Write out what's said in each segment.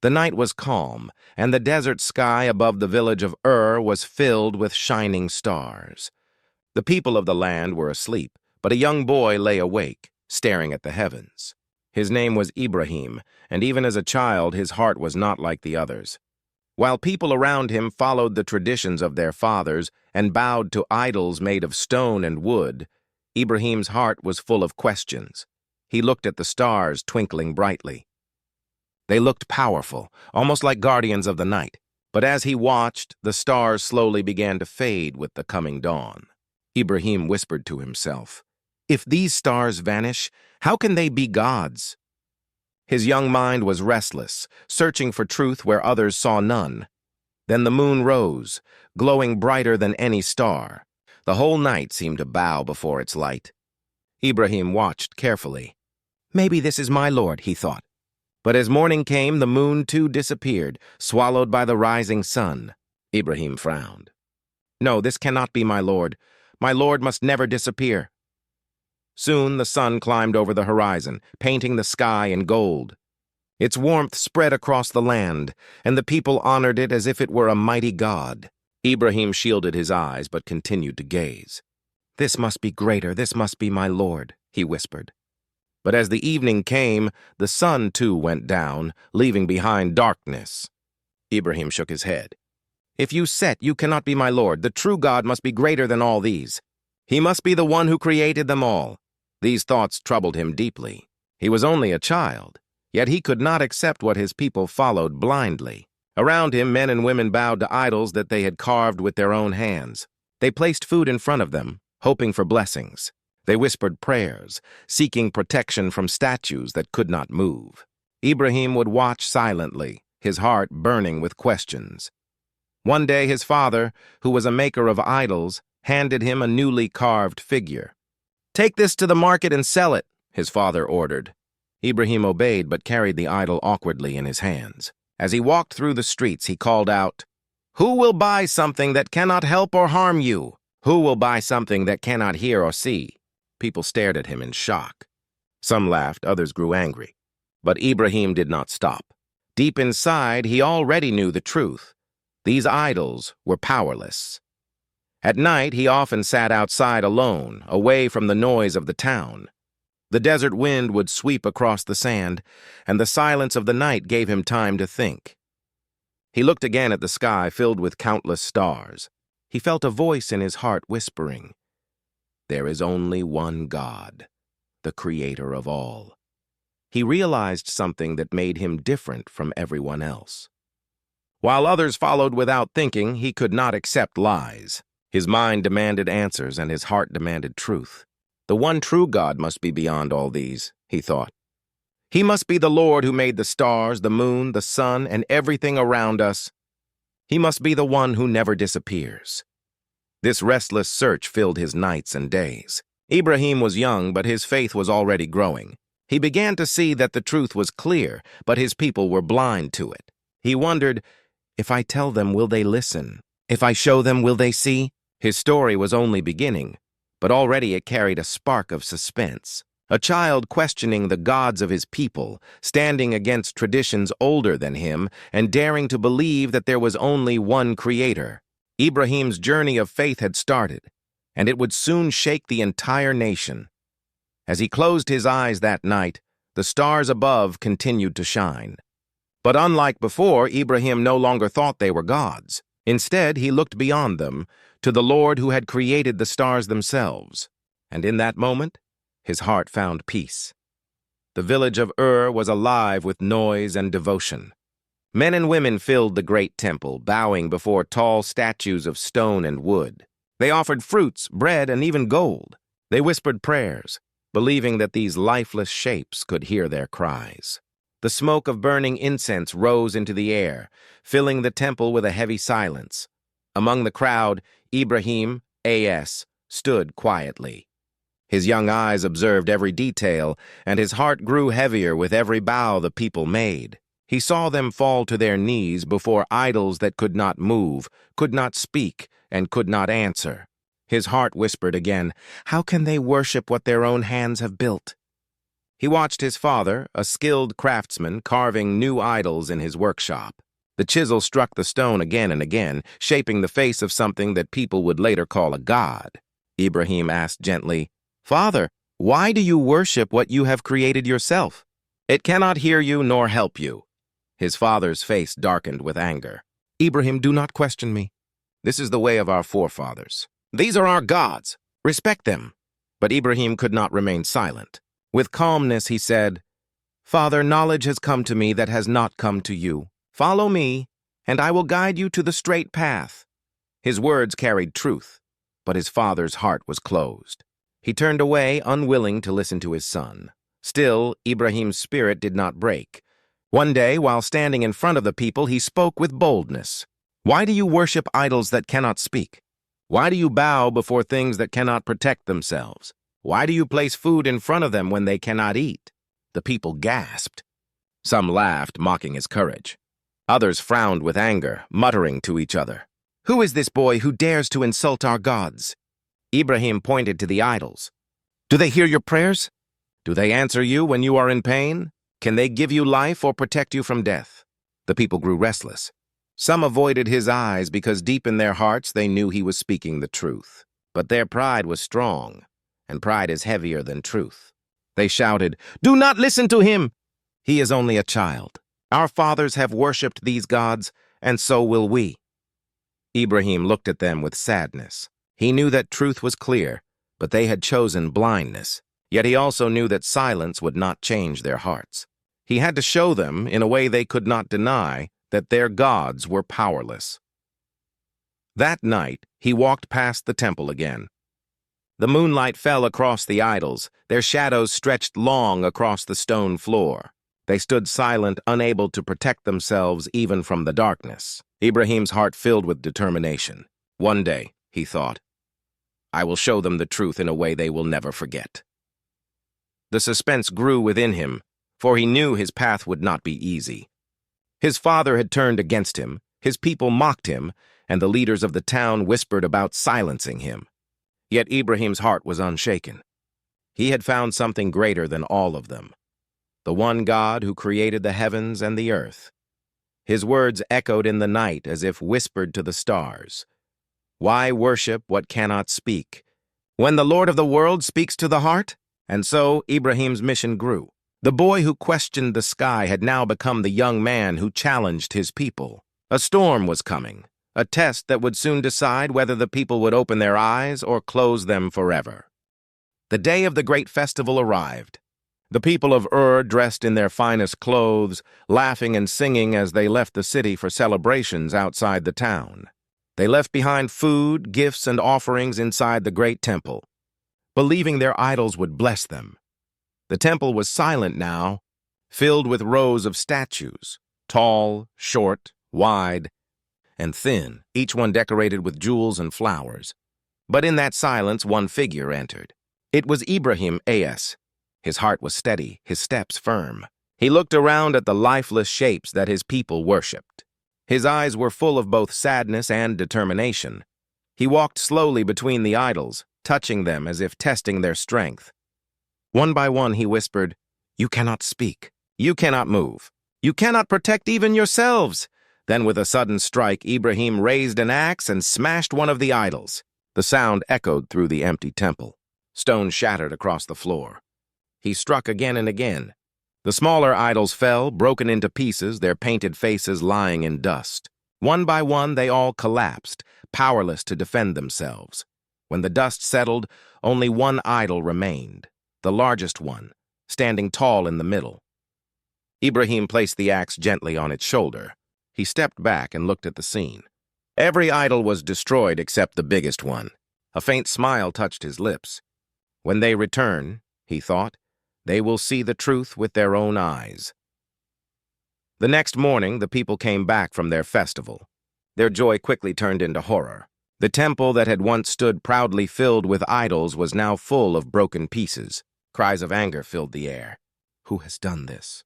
The night was calm, and the desert sky above the village of was filled with shining stars. The people of the land were asleep, but a young boy lay awake, staring at the heavens. His name was Ibrahim, and even as a child his heart was not like the others. While people around him followed the traditions of their fathers and bowed to idols made of stone and wood, Ibrahim's heart was full of questions. He looked at the stars twinkling brightly. They looked powerful, almost like guardians of the night. But as he watched, the stars slowly began to fade with the coming dawn. Ibrahim whispered to himself, "If these stars vanish, how can they be gods?" His young mind was restless, searching for truth where others saw none. Then the moon rose, glowing brighter than any star. The whole night seemed to bow before its light. Ibrahim watched carefully. "Maybe this is my Lord," he thought. But as morning came, the moon too disappeared, swallowed by the rising sun. Ibrahim frowned. "No, this cannot be my Lord. My Lord must never disappear." Soon the sun climbed over the horizon, painting the sky in gold. Its warmth spread across the land, and the people honored it as if it were a mighty god. Ibrahim shielded his eyes but continued to gaze. "This must be greater, this must be my Lord," he whispered. But as the evening came, the sun too went down, leaving behind darkness. Ibrahim shook his head. "If you set, you cannot be my Lord. The true God must be greater than all these. He must be the one who created them all." These thoughts troubled him deeply. He was only a child, yet he could not accept what his people followed blindly. Around him, men and women bowed to idols that they had carved with their own hands. They placed food in front of them, hoping for blessings. They whispered prayers, seeking protection from statues that could not move. Ibrahim would watch silently, his heart burning with questions. One day his father, who was a maker of idols, handed him a newly carved figure. "Take this to the market and sell it," his father ordered. Ibrahim obeyed but carried the idol awkwardly in his hands. As he walked through the streets, he called out, "Who will buy something that cannot help or harm you? Who will buy something that cannot hear or see?" People stared at him in shock. Some laughed, others grew angry. But Ibrahim did not stop. Deep inside, he already knew the truth. These idols were powerless. At night, he often sat outside alone, away from the noise of the town. The desert wind would sweep across the sand, and the silence of the night gave him time to think. He looked again at the sky filled with countless stars. He felt a voice in his heart whispering, "There is only one God, the creator of all." He realized something that made him different from everyone else. While others followed without thinking, he could not accept lies. His mind demanded answers and his heart demanded truth. The one true God must be beyond all these, he thought. He must be the Lord who made the stars, the moon, the sun, and everything around us. He must be the one who never disappears. This restless search filled his nights and days. Ibrahim was young, but his faith was already growing. He began to see that the truth was clear, but his people were blind to it. He wondered, if I tell them, will they listen? If I show them, will they see? His story was only beginning, but already it carried a spark of suspense. A child questioning the gods of his people, standing against traditions older than him, and daring to believe that there was only one creator. Ibrahim's journey of faith had started, and it would soon shake the entire nation. As he closed his eyes that night, the stars above continued to shine. But unlike before, Ibrahim no longer thought they were gods. Instead, he looked beyond them, to the Lord who had created the stars themselves. And in that moment, his heart found peace. The village of was alive with noise and devotion. Men and women filled the great temple, bowing before tall statues of stone and wood. They offered fruits, bread, and even gold. They whispered prayers, believing that these lifeless shapes could hear their cries. The smoke of burning incense rose into the air, filling the temple with a heavy silence. Among the crowd, Ibrahim, stood quietly. His young eyes observed every detail, and his heart grew heavier with every bow the people made. He saw them fall to their knees before idols that could not move, could not speak, and could not answer. His heart whispered again, "How can they worship what their own hands have built?" He watched his father, a skilled craftsman, carving new idols in his workshop. The chisel struck the stone again and again, shaping the face of something that people would later call a god. Ibrahim asked gently, "Father, why do you worship what you have created yourself? It cannot hear you nor help you." His father's face darkened with anger. "Ibrahim, do not question me. This is the way of our forefathers. These are our gods. Respect them." But Ibrahim could not remain silent. With calmness, he said, "Father, knowledge has come to me that has not come to you. Follow me, and I will guide you to the straight path." His words carried truth, but his father's heart was closed. He turned away, unwilling to listen to his son. Still, Ibrahim's spirit did not break. One day, while standing in front of the people, he spoke with boldness. "Why do you worship idols that cannot speak? Why do you bow before things that cannot protect themselves? Why do you place food in front of them when they cannot eat?" The people gasped. Some laughed, mocking his courage. Others frowned with anger, muttering to each other, "Who is this boy who dares to insult our gods?" Ibrahim pointed to the idols. "Do they hear your prayers? Do they answer you when you are in pain? Can they give you life or protect you from death?" The people grew restless. Some avoided his eyes because deep in their hearts they knew he was speaking the truth. But their pride was strong, and pride is heavier than truth. They shouted, "Do not listen to him! He is only a child. Our fathers have worshipped these gods, and so will we." Ibrahim looked at them with sadness. He knew that truth was clear, but they had chosen blindness. Yet he also knew that silence would not change their hearts. He had to show them, in a way they could not deny, that their gods were powerless. That night, he walked past the temple again. The moonlight fell across the idols. Their shadows stretched long across the stone floor. They stood silent, unable to protect themselves even from the darkness. Ibrahim's heart filled with determination. One day, he thought, I will show them the truth in a way they will never forget. The suspense grew within him, for he knew his path would not be easy. His father had turned against him, his people mocked him, and the leaders of the town whispered about silencing him. Yet Ibrahim's heart was unshaken. He had found something greater than all of them, the one God who created the heavens and the earth. His words echoed in the night as if whispered to the stars. Why worship what cannot speak, when the Lord of the world speaks to the heart? And so Ibrahim's mission grew. The boy who questioned the sky had now become the young man who challenged his people. A storm was coming, a test that would soon decide whether the people would open their eyes or close them forever. The day of the great festival arrived. The people of Ur, dressed in their finest clothes, laughing and singing as they left the city for celebrations outside the town. They left behind food, gifts, and offerings inside the great temple, believing their idols would bless them. The temple was silent now, filled with rows of statues, tall, short, wide, and thin, each one decorated with jewels and flowers. But in that silence, one figure entered. It was Ibrahim A.S. His heart was steady, his steps firm. He looked around at the lifeless shapes that his people worshipped. His eyes were full of both sadness and determination. He walked slowly between the idols, touching them as if testing their strength. One by one he whispered, "You cannot speak. You cannot move. You cannot protect even yourselves." Then with a sudden strike, Ibrahim raised an axe and smashed one of the idols. The sound echoed through the empty temple. Stone shattered across the floor. He struck again and again. The smaller idols fell, broken into pieces, their painted faces lying in dust. One by one, they all collapsed, powerless to defend themselves. When the dust settled, only one idol remained, the largest one, standing tall in the middle. Ibrahim placed the axe gently on its shoulder. He stepped back and looked at the scene. Every idol was destroyed except the biggest one. A faint smile touched his lips. When they return, he thought, they will see the truth with their own eyes. The next morning, the people came back from their festival. Their joy quickly turned into horror. The temple that had once stood proudly filled with idols was now full of broken pieces. Cries of anger filled the air. Who has done this?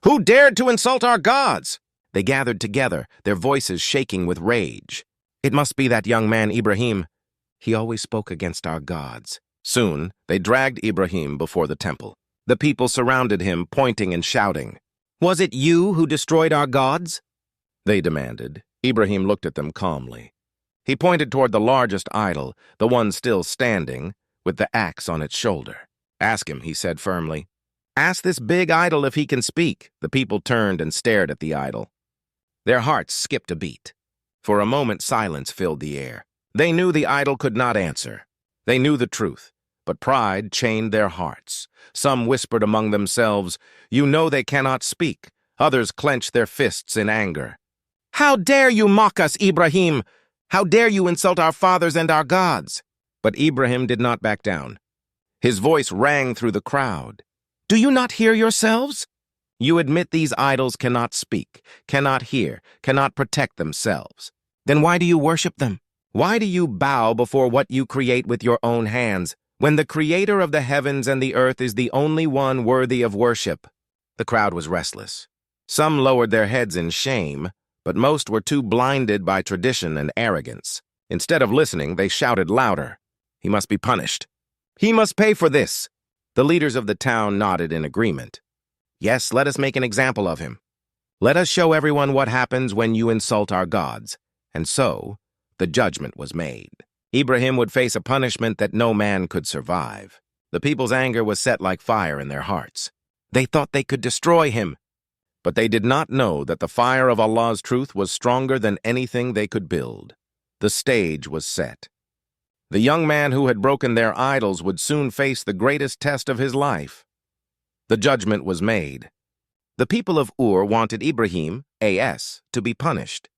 Who dared to insult our gods? They gathered together, their voices shaking with rage. It must be that young man Ibrahim. He always spoke against our gods. Soon, they dragged Ibrahim before the temple. The people surrounded him, pointing and shouting. "Was it you who destroyed our gods?" they demanded. Ibrahim looked at them calmly. He pointed toward the largest idol, the one still standing, with the axe on its shoulder. "Ask him," he said firmly. "Ask this big idol if he can speak." The people turned and stared at the idol. Their hearts skipped a beat. For a moment, silence filled the air. They knew the idol could not answer. They knew the truth, but pride chained their hearts. Some whispered among themselves, "You know they cannot speak." Others clenched their fists in anger. "How dare you mock us, Ibrahim? How dare you insult our fathers and our gods?" But Ibrahim did not back down. His voice rang through the crowd. "Do you not hear yourselves? You admit these idols cannot speak, cannot hear, cannot protect themselves. Then why do you worship them? Why do you bow before what you create with your own hands, when the creator of the heavens and the earth is the only one worthy of worship?" The crowd was restless. Some lowered their heads in shame, but most were too blinded by tradition and arrogance. Instead of listening, they shouted louder. "He must be punished. He must pay for this." The leaders of the town nodded in agreement. "Yes, let us make an example of him. Let us show everyone what happens when you insult our gods." And so, the judgment was made. Ibrahim would face a punishment that no man could survive. The people's anger was set like fire in their hearts. They thought they could destroy him. But they did not know that the fire of Allah's truth was stronger than anything they could build. The stage was set. The young man who had broken their idols would soon face the greatest test of his life. The judgment was made. The people of Ur wanted Ibrahim, A.S., to be punished.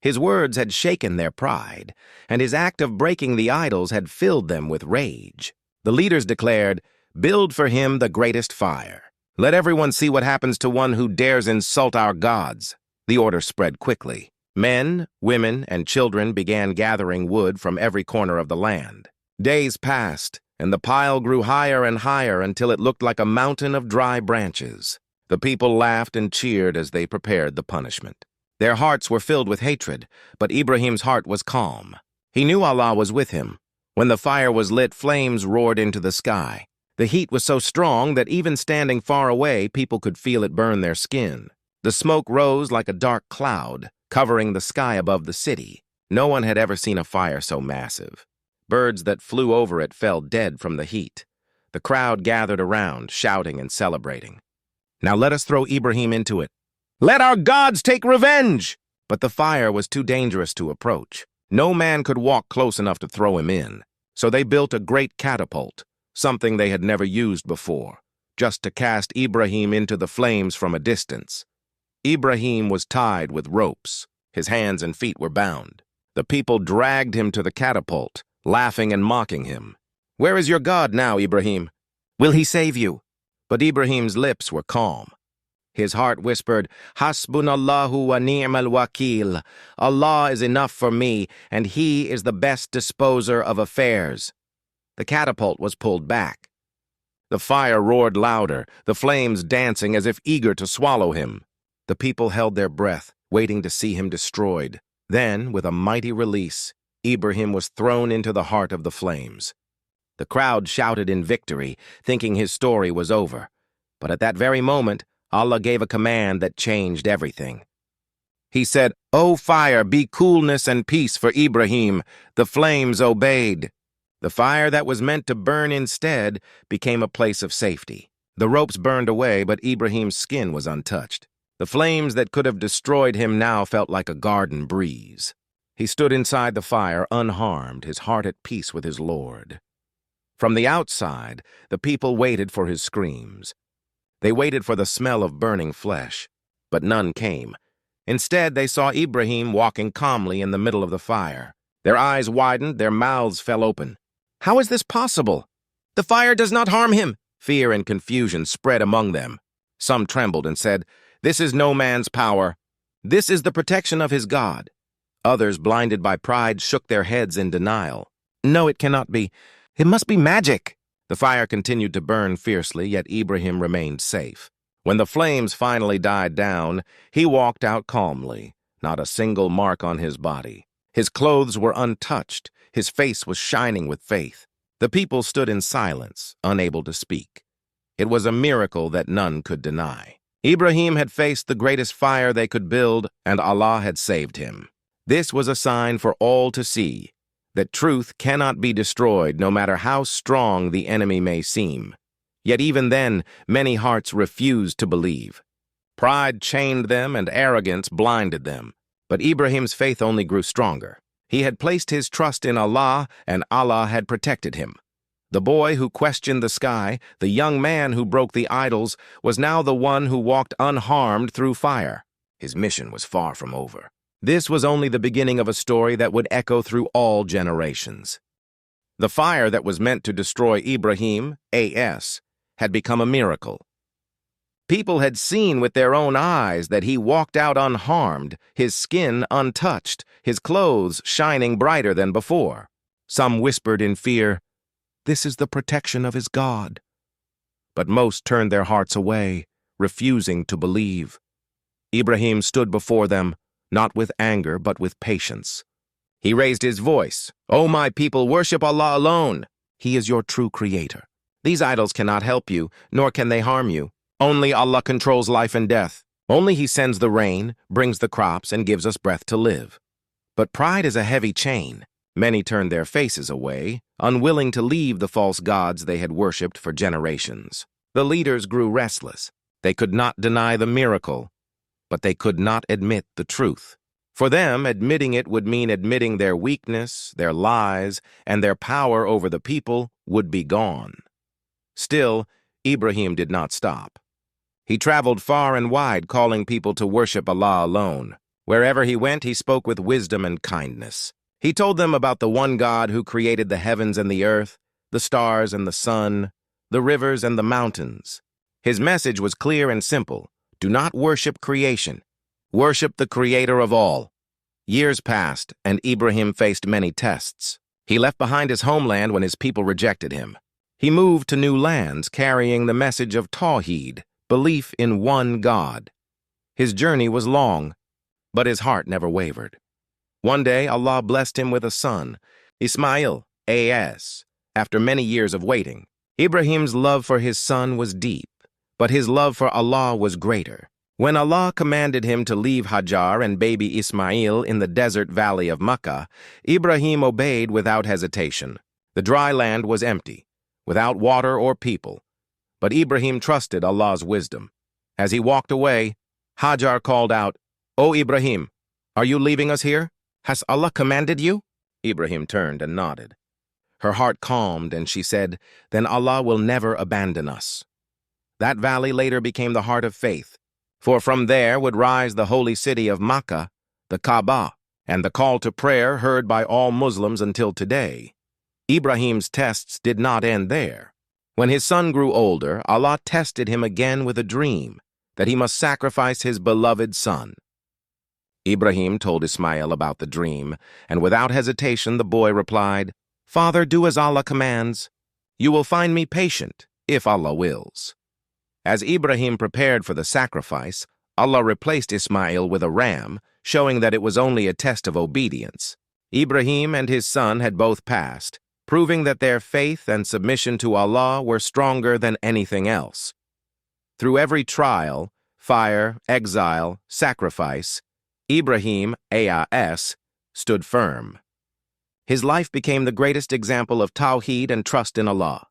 His words had shaken their pride, and his act of breaking the idols had filled them with rage. The leaders declared, "Build for him the greatest fire. Let everyone see what happens to one who dares insult our gods." The order spread quickly. Men, women, and children began gathering wood from every corner of the land. Days passed, and the pile grew higher and higher until it looked like a mountain of dry branches. The people laughed and cheered as they prepared the punishment. Their hearts were filled with hatred, but Ibrahim's heart was calm. He knew Allah was with him. When the fire was lit, flames roared into the sky. The heat was so strong that even standing far away, people could feel it burn their skin. The smoke rose like a dark cloud, covering the sky above the city. No one had ever seen a fire so massive. Birds that flew over it fell dead from the heat. The crowd gathered around, shouting and celebrating. "Now let us throw Ibrahim into it. Let our gods take revenge!" But the fire was too dangerous to approach. No man could walk close enough to throw him in. So they built a great catapult, something they had never used before, just to cast Ibrahim into the flames from a distance. Ibrahim was tied with ropes. His hands and feet were bound. The people dragged him to the catapult, laughing and mocking him. "Where is your God now, Ibrahim? Will he save you?" But Ibrahim's lips were calm. His heart whispered, "Hasbunallahu wa ni'mal wakil. Allah is enough for me, and He is the best disposer of affairs." The catapult was pulled back. The fire roared louder, the flames dancing as if eager to swallow him. The people held their breath, waiting to see him destroyed. Then, with a mighty release, Ibrahim was thrown into the heart of the flames. The crowd shouted in victory, thinking his story was over. But at that very moment, Allah gave a command that changed everything. He said, "O fire, be coolness and peace for Ibrahim." The flames obeyed. The fire that was meant to burn instead became a place of safety. The ropes burned away, but Ibrahim's skin was untouched. The flames that could have destroyed him now felt like a garden breeze. He stood inside the fire, unharmed, his heart at peace with his Lord. From the outside, the people waited for his screams. They waited for the smell of burning flesh, but none came. Instead, they saw Ibrahim walking calmly in the middle of the fire. Their eyes widened, their mouths fell open. "How is this possible? The fire does not harm him." Fear and confusion spread among them. Some trembled and said, "This is no man's power. This is the protection of his God." Others, blinded by pride, shook their heads in denial. "No, it cannot be. It must be magic." The fire continued to burn fiercely, yet Ibrahim remained safe. When the flames finally died down, he walked out calmly, not a single mark on his body. His clothes were untouched, his face was shining with faith. The people stood in silence, unable to speak. It was a miracle that none could deny. Ibrahim had faced the greatest fire they could build, and Allah had saved him. This was a sign for all to see, that truth cannot be destroyed no matter how strong the enemy may seem. Yet even then, many hearts refused to believe. Pride chained them and arrogance blinded them. But Ibrahim's faith only grew stronger. He had placed his trust in Allah, and Allah had protected him. The boy who questioned the sky, the young man who broke the idols, was now the one who walked unharmed through fire. His mission was far from over. This was only the beginning of a story that would echo through all generations. The fire that was meant to destroy Ibrahim, A.S., had become a miracle. People had seen with their own eyes that he walked out unharmed, his skin untouched, his clothes shining brighter than before. Some whispered in fear, "This is the protection of his God." But most turned their hearts away, refusing to believe. Ibrahim stood before them, not with anger but with patience. He raised his voice, "O my people, worship Allah alone. He is your true creator. These idols cannot help you, nor can they harm you. Only Allah controls life and death. Only He sends the rain, brings the crops, and gives us breath to live." But pride is a heavy chain. Many turned their faces away, unwilling to leave the false gods they had worshipped for generations. The leaders grew restless. They could not deny the miracle, but they could not admit the truth. For them, admitting it would mean admitting their weakness, their lies, and their power over the people would be gone. Still, Ibrahim did not stop. He traveled far and wide, calling people to worship Allah alone. Wherever he went, he spoke with wisdom and kindness. He told them about the one God who created the heavens and the earth, the stars and the sun, the rivers and the mountains. His message was clear and simple. Do not worship creation. Worship the Creator of all. Years passed, and Ibrahim faced many tests. He left behind his homeland when his people rejected him. He moved to new lands, carrying the message of Tawheed, belief in one God. His journey was long, but his heart never wavered. One day, Allah blessed him with a son, Ismail, A.S. After many years of waiting, Ibrahim's love for his son was deep, but his love for Allah was greater. When Allah commanded him to leave Hajar and baby Ismail in the desert valley of Makkah, Ibrahim obeyed without hesitation. The dry land was empty, without water or people, but Ibrahim trusted Allah's wisdom. As he walked away, Hajar called out, "O Ibrahim, are you leaving us here? Has Allah commanded you?" Ibrahim turned and nodded. Her heart calmed, and she said, "Then Allah will never abandon us." That valley later became the heart of faith, for from there would rise the holy city of Makkah, the Kaaba, and the call to prayer heard by all Muslims until today. Ibrahim's tests did not end there. When his son grew older, Allah tested him again with a dream that he must sacrifice his beloved son. Ibrahim told Ismail about the dream, and without hesitation the boy replied, "Father, do as Allah commands. You will find me patient, if Allah wills." As Ibrahim prepared for the sacrifice, Allah replaced Ismail with a ram, showing that it was only a test of obedience. Ibrahim and his son had both passed, proving that their faith and submission to Allah were stronger than anything else. Through every trial, fire, exile, sacrifice, Ibrahim, A.S., stood firm. His life became the greatest example of Tawheed and trust in Allah.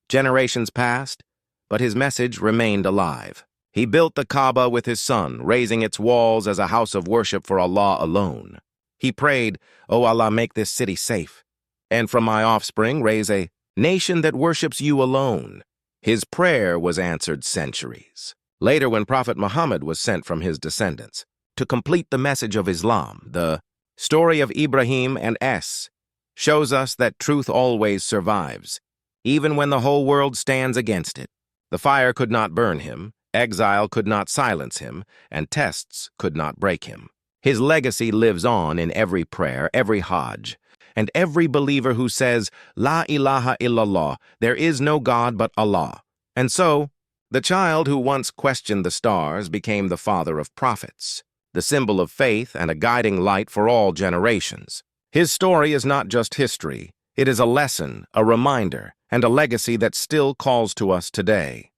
Generations passed, but his message remained alive. He built the Kaaba with his son, raising its walls as a house of worship for Allah alone. He prayed, "O Allah, make this city safe, and from my offspring raise a nation that worships you alone." His prayer was answered centuries. Later, when Prophet Muhammad was sent from his descendants, to complete the message of Islam, the story of Ibrahim and S shows us that truth always survives, even when the whole world stands against it. The fire could not burn him, exile could not silence him, and tests could not break him. His legacy lives on in every prayer, every Hajj, and every believer who says, "La ilaha illallah, there is no God but Allah." And so, the child who once questioned the stars became the father of prophets, the symbol of faith and a guiding light for all generations. His story is not just history, it is a lesson, a reminder, and a legacy that still calls to us today.